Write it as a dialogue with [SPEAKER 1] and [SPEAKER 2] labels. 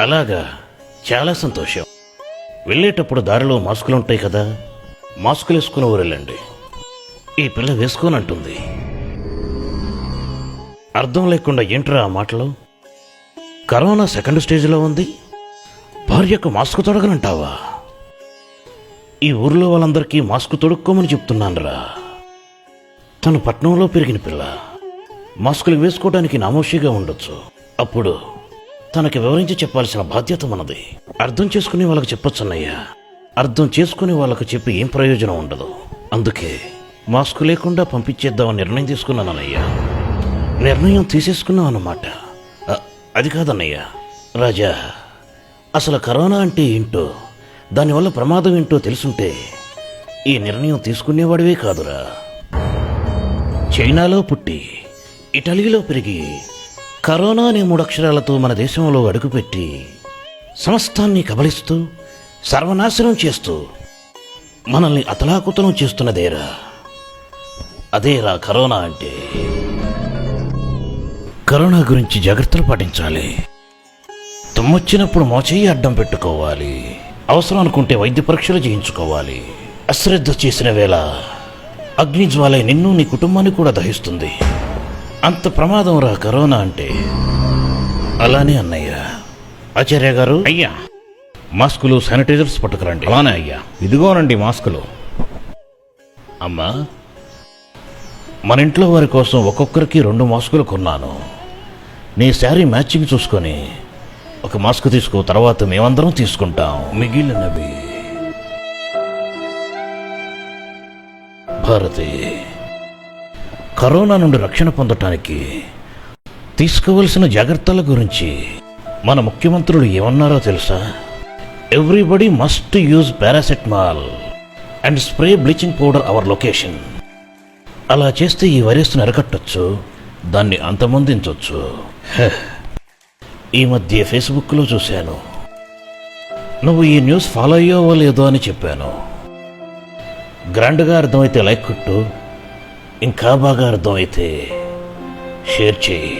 [SPEAKER 1] అలాగా, చాలా సంతోషం. వెళ్ళేటప్పుడు దారిలో మాస్కులు ఉంటాయి కదా, మాస్కులు వేసుకుని ఊరెళ్ళండి. ఈ పిల్ల వేసుకోనంటుంది. అర్థం లేకుండా ఏంట్రా ఆ మాటలు? కరోనా సెకండ్ స్టేజ్లో ఉంది, భార్యకు మాస్క్ తొడగనంటావా? ఈ ఊర్లో వాళ్ళందరికీ మాస్క్ తొడుక్కోమని చెప్తున్నానురా. తను పట్నంలో పెరిగిన పిల్ల, మాస్కులు వేసుకోవడానికి నామోషిగా ఉండొచ్చు. అప్పుడు తనకి వివరించి చెప్పాల్సిన బాధ్యత మనది. అర్థం చేసుకుని వాళ్ళకి చెప్పొచ్చన్నయ్యా. అర్థం చేసుకుని వాళ్ళకు చెప్పి ఏం ప్రయోజనం ఉండదు. అందుకే మాస్క్ లేకుండా పంపించేద్దామని నిర్ణయం తీసుకున్నానన్నయ్యా. నిర్ణయం తీసేసుకున్నాం అన్నమాట. అది కాదన్నయ్యా. రాజా, అసలు కరోనా అంటే ఏంటో, దానివల్ల ప్రమాదం ఏంటో తెలుసుంటే ఈ నిర్ణయం తీసుకునేవాడివే కాదురా. చైనాలో పుట్టి ఇటలీలో పెరిగి కరోనా అనే 3 అక్షరాలతో మన దేశంలో అడుగుపెట్టి సమస్తాన్ని కబళిస్తూ సర్వనాశనం చేస్తూ మనల్ని అతలాకుతలం చేస్తున్నదేరా, అదేరా కరోనా అంటే. కరోనా గురించి జాగ్రత్తలు పాటించాలి. తుమ్మొచ్చినప్పుడు మోచేయి అడ్డం పెట్టుకోవాలి. అవసరం అనుకుంటే వైద్య పరీక్షలు చేయించుకోవాలి. అశ్రద్ధ చేసిన వేళ అగ్నిజ్వాలై నిన్ను నీ కుటుంబాన్ని కూడా దహిస్తుంది. అంత ప్రమాదం రా కరోనా అంటే. అలానే అన్నయ్య. ఆచార్య గారు,
[SPEAKER 2] అయ్యా,
[SPEAKER 1] మాస్కులు, శానిటైజర్స్ పట్టుకురండి.
[SPEAKER 2] అలానే అయ్యా, ఇదిగోనండి మాస్కులు.
[SPEAKER 1] అమ్మా, మన ఇంట్లో వారి కోసం ఒక్కొక్కరికి 2 మాస్కులు కొన్నాను. నీ శారీ మ్యాచింగ్ చూసుకొని ఒక మాస్క్ తీసుకో, తర్వాత మేమందరం తీసుకుంటాం మిగిలినవి. భారతి, కరోనా నుండి రక్షణ పొందటానికి తీసుకోవలసిన జాగ్రత్తల గురించి మన ముఖ్యమంత్రులు ఏమన్నారో తెలుసా? Everybody must use paracetamol and spray bleaching powder our location. అలా చేస్తే ఈ వైరస్ను అరికట్టొచ్చు, దాన్ని అంతమొందించవచ్చు. ఈ మధ్య ఫేస్బుక్లో చూశాను, నువ్వు ఈ న్యూస్ ఫాలో అయ్యావో లేదో అని చెప్పాను. గ్రాండ్గా అర్థమైతే లైక్ కొట్టు, ఇంకా బాగా అర్థమైతే షేర్ చేయి.